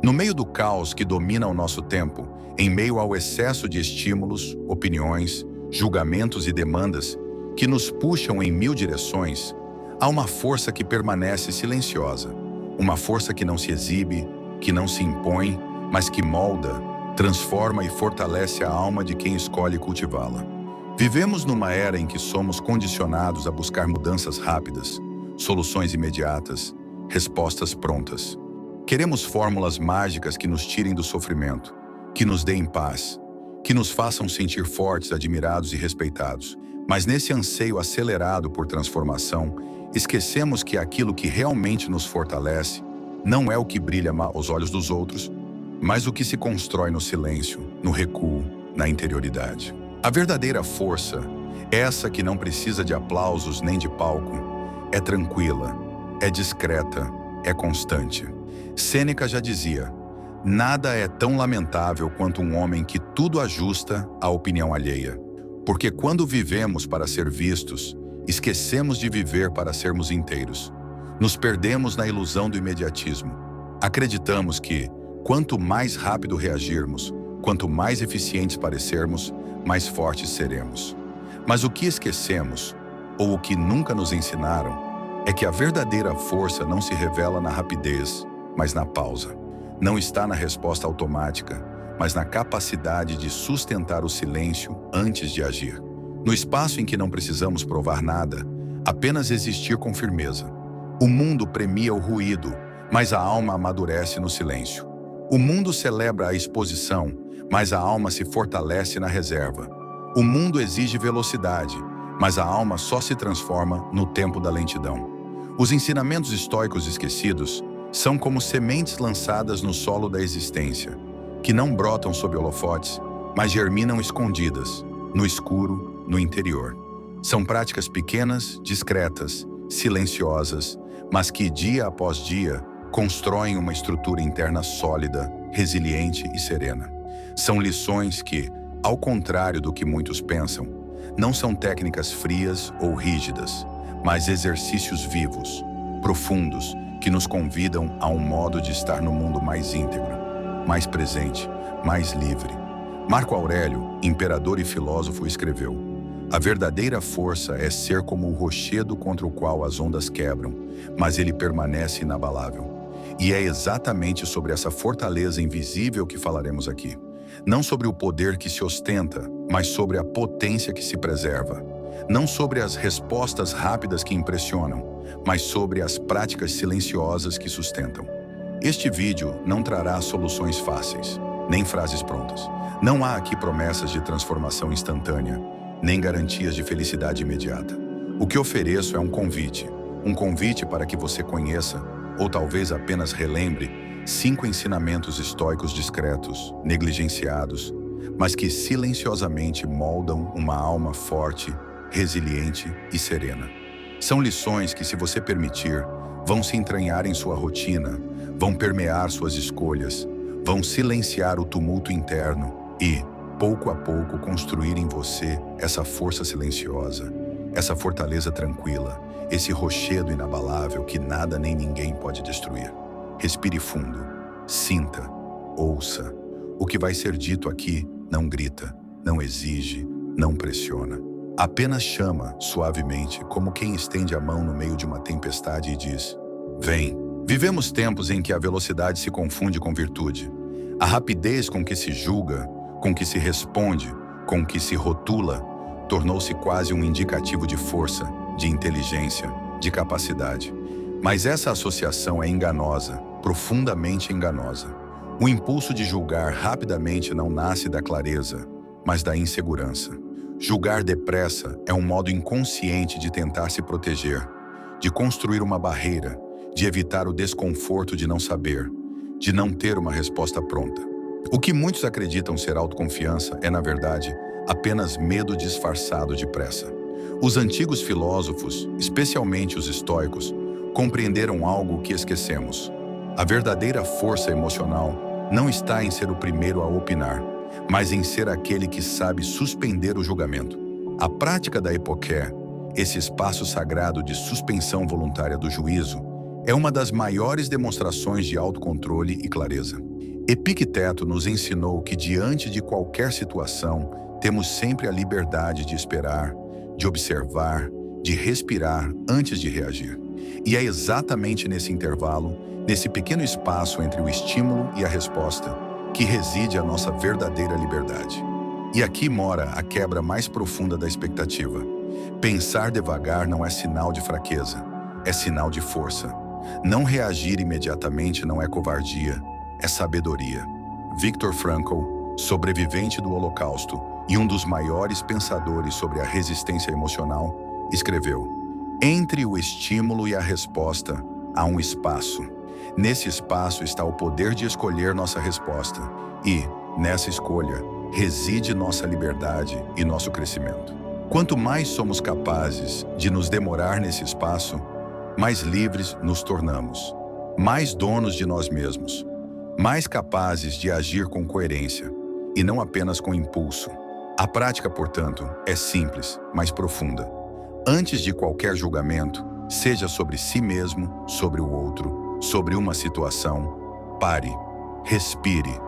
No meio do caos que domina o nosso tempo, em meio ao excesso de estímulos, opiniões, julgamentos e demandas que nos puxam em mil direções, há uma força que permanece silenciosa, uma força que não se exibe, que não se impõe, mas que molda, transforma e fortalece a alma de quem escolhe cultivá-la. Vivemos numa era em que somos condicionados a buscar mudanças rápidas, soluções imediatas, respostas prontas. Queremos fórmulas mágicas que nos tirem do sofrimento, que nos deem paz, que nos façam sentir fortes, admirados e respeitados. Mas nesse anseio acelerado por transformação, esquecemos que aquilo que realmente nos fortalece não é o que brilha aos olhos dos outros, mas o que se constrói no silêncio, no recuo, na interioridade. A verdadeira força, essa que não precisa de aplausos nem de palco, é tranquila, é discreta, é constante. Sêneca já dizia: nada é tão lamentável quanto um homem que tudo ajusta à opinião alheia. Porque quando vivemos para ser vistos, esquecemos de viver para sermos inteiros. Nos perdemos na ilusão do imediatismo. Acreditamos que, quanto mais rápido reagirmos, quanto mais eficientes parecermos, mais fortes seremos. Mas o que esquecemos, ou o que nunca nos ensinaram, é que a verdadeira força não se revela na rapidez, mas na pausa. Não está na resposta automática, mas na capacidade de sustentar o silêncio antes de agir. No espaço em que não precisamos provar nada, apenas existir com firmeza. O mundo premia o ruído, mas a alma amadurece no silêncio. O mundo celebra a exposição, mas a alma se fortalece na reserva. O mundo exige velocidade, mas a alma só se transforma no tempo da lentidão. Os ensinamentos estoicos esquecidos são como sementes lançadas no solo da existência, que não brotam sob holofotes, mas germinam escondidas, no escuro, no interior. São práticas pequenas, discretas, silenciosas, mas que, dia após dia, constroem uma estrutura interna sólida, resiliente e serena. São lições que, ao contrário do que muitos pensam, não são técnicas frias ou rígidas, mas exercícios vivos, profundos, que nos convidam a um modo de estar no mundo mais íntegro, mais presente, mais livre. Marco Aurélio, imperador e filósofo, escreveu: a verdadeira força é ser como o rochedo contra o qual as ondas quebram, mas ele permanece inabalável. E é exatamente sobre essa fortaleza invisível que falaremos aqui. Não sobre o poder que se ostenta, mas sobre a potência que se preserva. Não sobre as respostas rápidas que impressionam, mas sobre as práticas silenciosas que sustentam. Este vídeo não trará soluções fáceis, nem frases prontas. Não há aqui promessas de transformação instantânea, nem garantias de felicidade imediata. O que ofereço é um convite para que você conheça, ou talvez apenas relembre, 5 ensinamentos estoicos discretos, negligenciados, mas que silenciosamente moldam uma alma forte, resiliente e serena. São lições que, se você permitir, vão se entranhar em sua rotina, vão permear suas escolhas, vão silenciar o tumulto interno e, pouco a pouco, construir em você essa força silenciosa, essa fortaleza tranquila, esse rochedo inabalável que nada nem ninguém pode destruir. Respire fundo, sinta, ouça. O que vai ser dito aqui não grita, não exige, não pressiona. Apenas chama, suavemente, como quem estende a mão no meio de uma tempestade e diz: vem. Vivemos tempos em que a velocidade se confunde com virtude. A rapidez com que se julga, com que se responde, com que se rotula, tornou-se quase um indicativo de força, de inteligência, de capacidade. Mas essa associação é enganosa, profundamente enganosa. O impulso de julgar rapidamente não nasce da clareza, mas da insegurança. Julgar depressa é um modo inconsciente de tentar se proteger, de construir uma barreira, de evitar o desconforto de não saber, de não ter uma resposta pronta. O que muitos acreditam ser autoconfiança é, na verdade, apenas medo disfarçado de pressa. Os antigos filósofos, especialmente os estoicos, compreenderam algo que esquecemos. A verdadeira força emocional não está em ser o primeiro a opinar, mas em ser aquele que sabe suspender o julgamento. A prática da epoqué, esse espaço sagrado de suspensão voluntária do juízo, é uma das maiores demonstrações de autocontrole e clareza. Epicteto nos ensinou que diante de qualquer situação, temos sempre a liberdade de esperar, de observar, de respirar antes de reagir. E é exatamente nesse intervalo, nesse pequeno espaço entre o estímulo e a resposta, que reside a nossa verdadeira liberdade. E aqui mora a quebra mais profunda da expectativa. Pensar devagar não é sinal de fraqueza, é sinal de força. Não reagir imediatamente não é covardia, é sabedoria. Viktor Frankl, sobrevivente do Holocausto e um dos maiores pensadores sobre a resistência emocional, escreveu: entre o estímulo e a resposta há um espaço. Nesse espaço está o poder de escolher nossa resposta e, nessa escolha, reside nossa liberdade e nosso crescimento. Quanto mais somos capazes de nos demorar nesse espaço, mais livres nos tornamos, mais donos de nós mesmos, mais capazes de agir com coerência e não apenas com impulso. A prática, portanto, é simples, mas profunda. Antes de qualquer julgamento, seja sobre si mesmo, sobre o outro, sobre uma situação, pare, respire.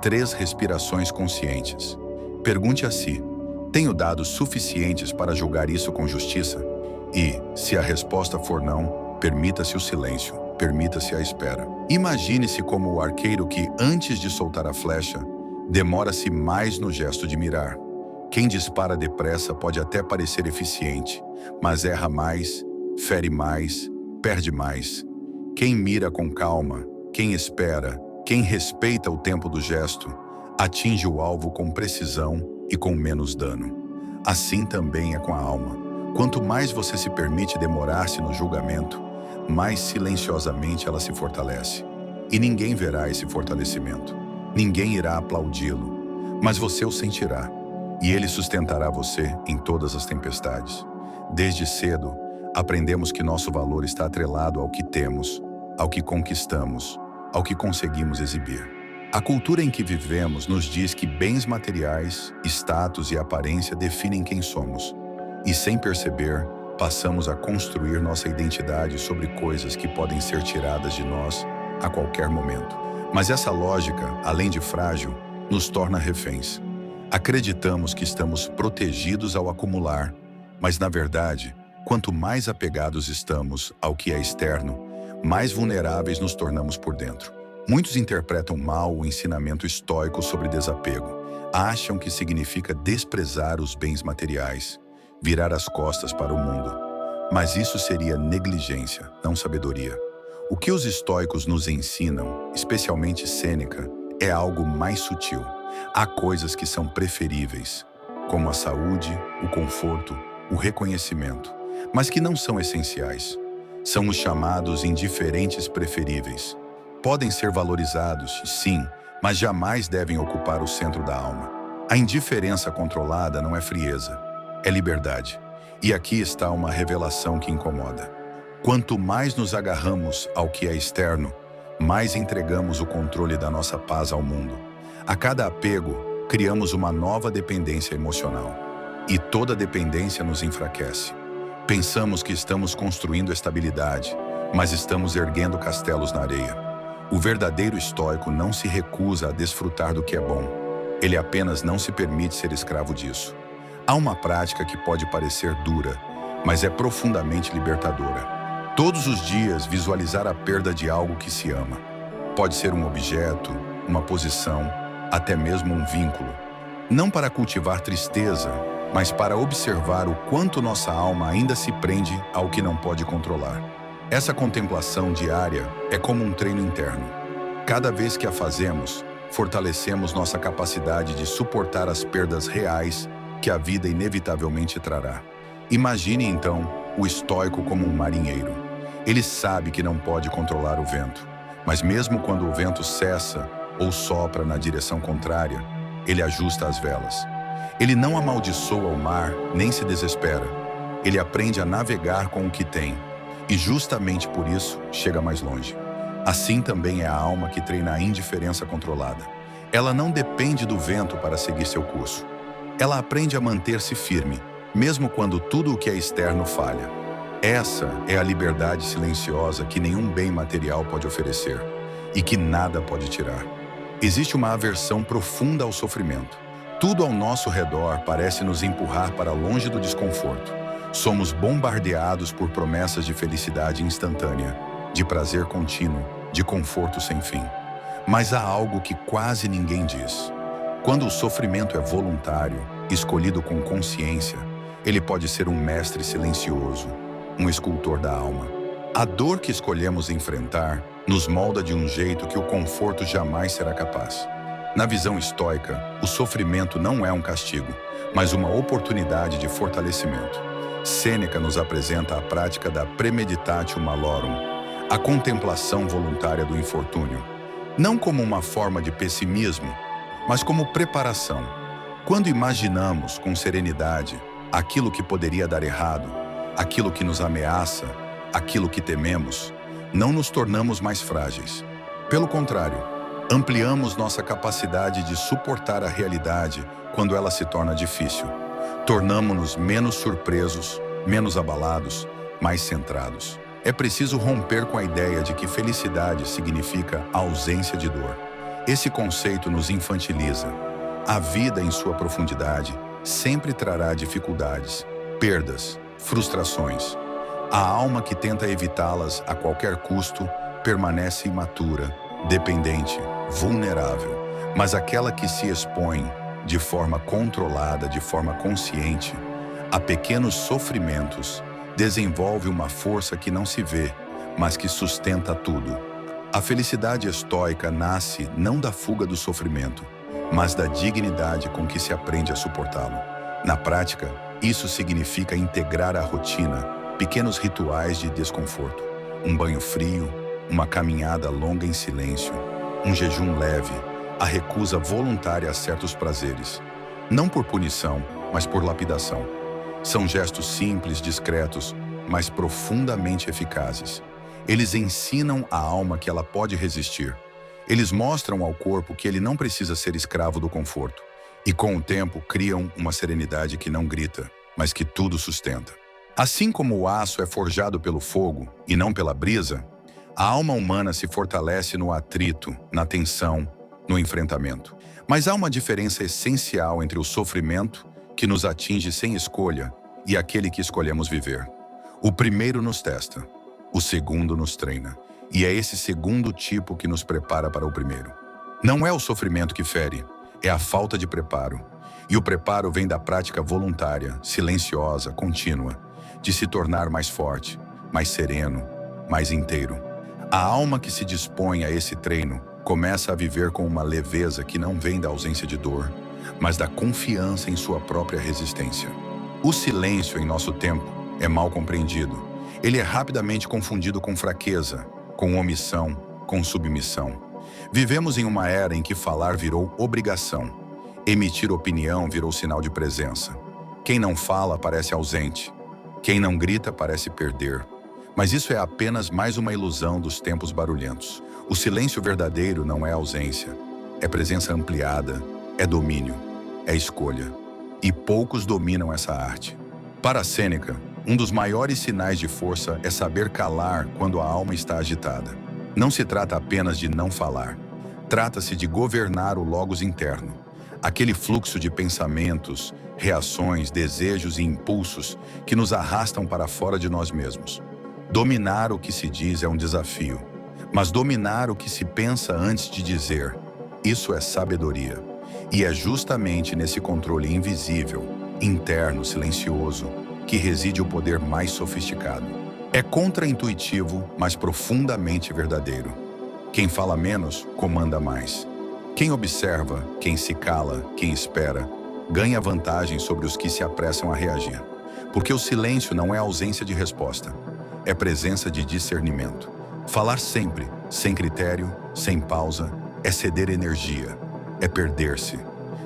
3 respirações conscientes. Pergunte a si: tenho dados suficientes para julgar isso com justiça? E, se a resposta for não, permita-se o silêncio, permita-se a espera. Imagine-se como o arqueiro que, antes de soltar a flecha, demora-se mais no gesto de mirar. Quem dispara depressa pode até parecer eficiente, mas erra mais, fere mais, perde mais. Quem mira com calma, quem espera, quem respeita o tempo do gesto, atinge o alvo com precisão e com menos dano. Assim também é com a alma. Quanto mais você se permite demorar-se no julgamento, mais silenciosamente ela se fortalece. E ninguém verá esse fortalecimento. Ninguém irá aplaudi-lo, mas você o sentirá. E ele sustentará você em todas as tempestades. Desde cedo, aprendemos que nosso valor está atrelado ao que temos, ao que conquistamos, ao que conseguimos exibir. A cultura em que vivemos nos diz que bens materiais, status e aparência definem quem somos. E sem perceber, passamos a construir nossa identidade sobre coisas que podem ser tiradas de nós a qualquer momento. Mas essa lógica, além de frágil, nos torna reféns. Acreditamos que estamos protegidos ao acumular, mas na verdade, quanto mais apegados estamos ao que é externo, mais vulneráveis nos tornamos por dentro. Muitos interpretam mal o ensinamento estoico sobre desapego. Acham que significa desprezar os bens materiais, virar as costas para o mundo. Mas isso seria negligência, não sabedoria. O que os estoicos nos ensinam, especialmente Sêneca, é algo mais sutil. Há coisas que são preferíveis, como a saúde, o conforto, o reconhecimento, mas que não são essenciais. São os chamados indiferentes preferíveis. Podem ser valorizados, sim, mas jamais devem ocupar o centro da alma. A indiferença controlada não é frieza, é liberdade. E aqui está uma revelação que incomoda. Quanto mais nos agarramos ao que é externo, mais entregamos o controle da nossa paz ao mundo. A cada apego, criamos uma nova dependência emocional. E toda dependência nos enfraquece. Pensamos que estamos construindo estabilidade, mas estamos erguendo castelos na areia. O verdadeiro estoico não se recusa a desfrutar do que é bom. Ele apenas não se permite ser escravo disso. Há uma prática que pode parecer dura, mas é profundamente libertadora. Todos os dias visualizar a perda de algo que se ama. Pode ser um objeto, uma posição, até mesmo um vínculo. Não para cultivar tristeza, mas para observar o quanto nossa alma ainda se prende ao que não pode controlar. Essa contemplação diária é como um treino interno. Cada vez que a fazemos, fortalecemos nossa capacidade de suportar as perdas reais que a vida inevitavelmente trará. Imagine, então, o estoico como um marinheiro. Ele sabe que não pode controlar o vento, mas mesmo quando o vento cessa ou sopra na direção contrária, ele ajusta as velas. Ele não amaldiçoa o mar, nem se desespera. Ele aprende a navegar com o que tem, e justamente por isso chega mais longe. Assim também é a alma que treina a indiferença controlada. Ela não depende do vento para seguir seu curso. Ela aprende a manter-se firme, mesmo quando tudo o que é externo falha. Essa é a liberdade silenciosa que nenhum bem material pode oferecer e que nada pode tirar. Existe uma aversão profunda ao sofrimento. Tudo ao nosso redor parece nos empurrar para longe do desconforto. Somos bombardeados por promessas de felicidade instantânea, de prazer contínuo, de conforto sem fim. Mas há algo que quase ninguém diz. Quando o sofrimento é voluntário, escolhido com consciência, ele pode ser um mestre silencioso, um escultor da alma. A dor que escolhemos enfrentar nos molda de um jeito que o conforto jamais será capaz. Na visão estoica, o sofrimento não é um castigo, mas uma oportunidade de fortalecimento. Sêneca nos apresenta a prática da premeditatio malorum, a contemplação voluntária do infortúnio, não como uma forma de pessimismo, mas como preparação. Quando imaginamos com serenidade aquilo que poderia dar errado, aquilo que nos ameaça, aquilo que tememos, não nos tornamos mais frágeis. Pelo contrário, ampliamos nossa capacidade de suportar a realidade quando ela se torna difícil. Tornamo-nos menos surpresos, menos abalados, mais centrados. É preciso romper com a ideia de que felicidade significa ausência de dor. Esse conceito nos infantiliza. A vida, em sua profundidade, sempre trará dificuldades, perdas, frustrações. A alma que tenta evitá-las a qualquer custo permanece imatura, dependente, vulnerável. Mas aquela que se expõe, de forma controlada, de forma consciente, a pequenos sofrimentos, desenvolve uma força que não se vê, mas que sustenta tudo. A felicidade estoica nasce não da fuga do sofrimento, mas da dignidade com que se aprende a suportá-lo. Na prática, isso significa integrar à rotina pequenos rituais de desconforto. Um banho frio, uma caminhada longa em silêncio, um jejum leve, a recusa voluntária a certos prazeres. Não por punição, mas por lapidação. São gestos simples, discretos, mas profundamente eficazes. Eles ensinam a alma que ela pode resistir. Eles mostram ao corpo que ele não precisa ser escravo do conforto. E com o tempo criam uma serenidade que não grita, mas que tudo sustenta. Assim como o aço é forjado pelo fogo e não pela brisa, a alma humana se fortalece no atrito, na tensão, no enfrentamento. Mas há uma diferença essencial entre o sofrimento, que nos atinge sem escolha, e aquele que escolhemos viver. O primeiro nos testa, o segundo nos treina, e é esse segundo tipo que nos prepara para o primeiro. Não é o sofrimento que fere, é a falta de preparo. E o preparo vem da prática voluntária, silenciosa, contínua, de se tornar mais forte, mais sereno, mais inteiro. A alma que se dispõe a esse treino começa a viver com uma leveza que não vem da ausência de dor, mas da confiança em sua própria resistência. O silêncio em nosso tempo é mal compreendido. Ele é rapidamente confundido com fraqueza, com omissão, com submissão. Vivemos em uma era em que falar virou obrigação. Emitir opinião virou sinal de presença. Quem não fala parece ausente. Quem não grita parece perder. Mas isso é apenas mais uma ilusão dos tempos barulhentos. O silêncio verdadeiro não é ausência. É presença ampliada, é domínio, é escolha. E poucos dominam essa arte. Para Sêneca, um dos maiores sinais de força é saber calar quando a alma está agitada. Não se trata apenas de não falar. Trata-se de governar o logos interno. Aquele fluxo de pensamentos, reações, desejos e impulsos que nos arrastam para fora de nós mesmos. Dominar o que se diz é um desafio, mas dominar o que se pensa antes de dizer, isso é sabedoria. E é justamente nesse controle invisível, interno, silencioso, que reside o poder mais sofisticado. É contraintuitivo, mas profundamente verdadeiro. Quem fala menos, comanda mais. Quem observa, quem se cala, quem espera, ganha vantagem sobre os que se apressam a reagir. Porque o silêncio não é ausência de resposta, é presença de discernimento. Falar sempre, sem critério, sem pausa, é ceder energia, é perder-se.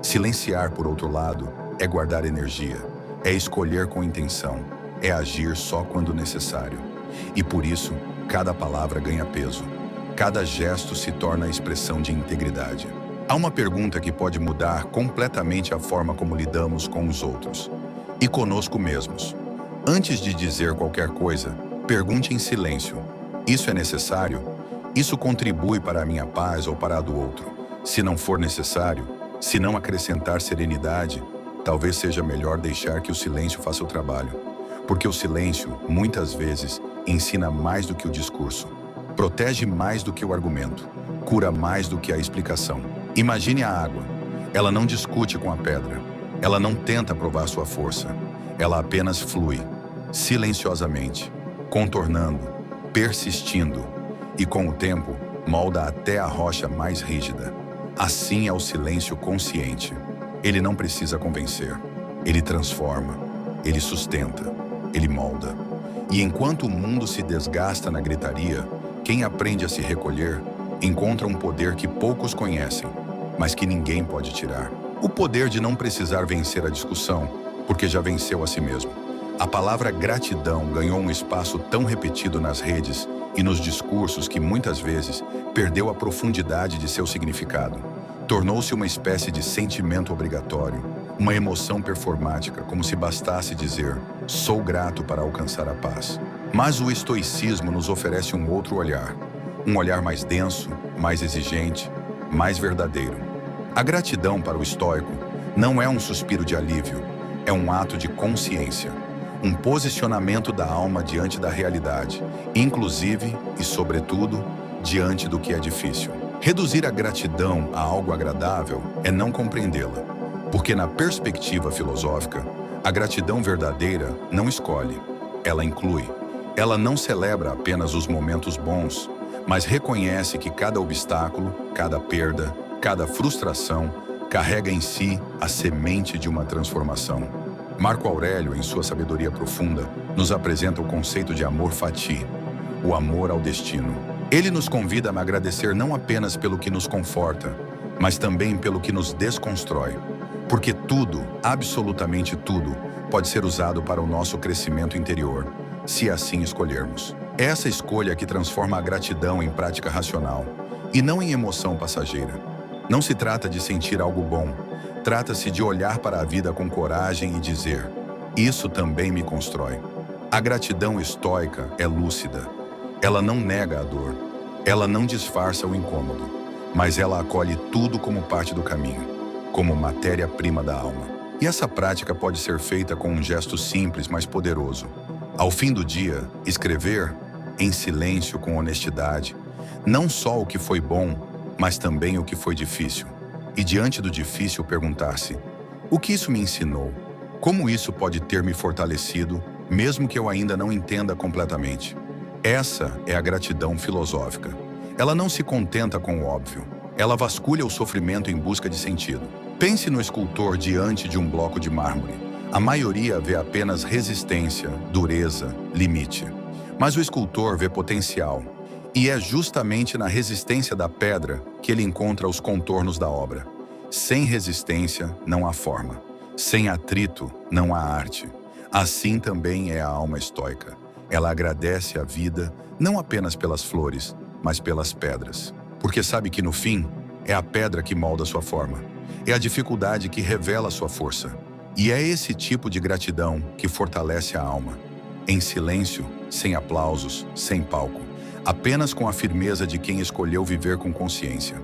Silenciar, por outro lado, é guardar energia, é escolher com intenção, é agir só quando necessário. E por isso, cada palavra ganha peso. Cada gesto se torna expressão de integridade. Há uma pergunta que pode mudar completamente a forma como lidamos com os outros e conosco mesmos. Antes de dizer qualquer coisa, pergunte em silêncio: isso é necessário? Isso contribui para a minha paz ou para a do outro? Se não for necessário, se não acrescentar serenidade, talvez seja melhor deixar que o silêncio faça o trabalho. Porque o silêncio, muitas vezes, ensina mais do que o discurso, protege mais do que o argumento, cura mais do que a explicação. Imagine a água. Ela não discute com a pedra. Ela não tenta provar sua força. Ela apenas flui, silenciosamente, contornando, persistindo e, com o tempo, molda até a rocha mais rígida. Assim é o silêncio consciente. Ele não precisa convencer. Ele transforma. Ele sustenta. Ele molda. E enquanto o mundo se desgasta na gritaria, quem aprende a se recolher encontra um poder que poucos conhecem, mas que ninguém pode tirar. O poder de não precisar vencer a discussão, porque já venceu a si mesmo. A palavra gratidão ganhou um espaço tão repetido nas redes e nos discursos que muitas vezes perdeu a profundidade de seu significado. Tornou-se uma espécie de sentimento obrigatório, uma emoção performática, como se bastasse dizer "sou grato" para alcançar a paz. Mas o estoicismo nos oferece um outro olhar, um olhar mais denso, mais exigente, mais verdadeiro. A gratidão para o estoico não é um suspiro de alívio, é um ato de consciência, um posicionamento da alma diante da realidade, inclusive e sobretudo diante do que é difícil. Reduzir a gratidão a algo agradável é não compreendê-la, porque na perspectiva filosófica, a gratidão verdadeira não escolhe, ela inclui. Ela não celebra apenas os momentos bons, mas reconhece que cada obstáculo, cada perda, cada frustração carrega em si a semente de uma transformação. Marco Aurélio, em sua sabedoria profunda, nos apresenta o conceito de amor fati, o amor ao destino. Ele nos convida a agradecer não apenas pelo que nos conforta, mas também pelo que nos desconstrói. Porque tudo, absolutamente tudo, pode ser usado para o nosso crescimento interior, se assim escolhermos. É essa escolha que transforma a gratidão em prática racional, e não em emoção passageira. Não se trata de sentir algo bom, trata-se de olhar para a vida com coragem e dizer: isso também me constrói. A gratidão estoica é lúcida. Ela não nega a dor, ela não disfarça o incômodo, mas ela acolhe tudo como parte do caminho, como matéria-prima da alma. E essa prática pode ser feita com um gesto simples, mas poderoso. Ao fim do dia, escrever, em silêncio, com honestidade, não só o que foi bom, mas também o que foi difícil. E diante do difícil perguntar-se: o que isso me ensinou? Como isso pode ter me fortalecido, mesmo que eu ainda não entenda completamente? Essa é a gratidão filosófica. Ela não se contenta com o óbvio. Ela vasculha o sofrimento em busca de sentido. Pense no escultor diante de um bloco de mármore. A maioria vê apenas resistência, dureza, limite. Mas o escultor vê potencial. E é justamente na resistência da pedra que ele encontra os contornos da obra. Sem resistência, não há forma. Sem atrito, não há arte. Assim também é a alma estoica. Ela agradece a vida, não apenas pelas flores, mas pelas pedras. Porque sabe que, no fim, é a pedra que molda sua forma. É a dificuldade que revela sua força. E é esse tipo de gratidão que fortalece a alma. Em silêncio, sem aplausos, sem palco. Apenas com a firmeza de quem escolheu viver com consciência.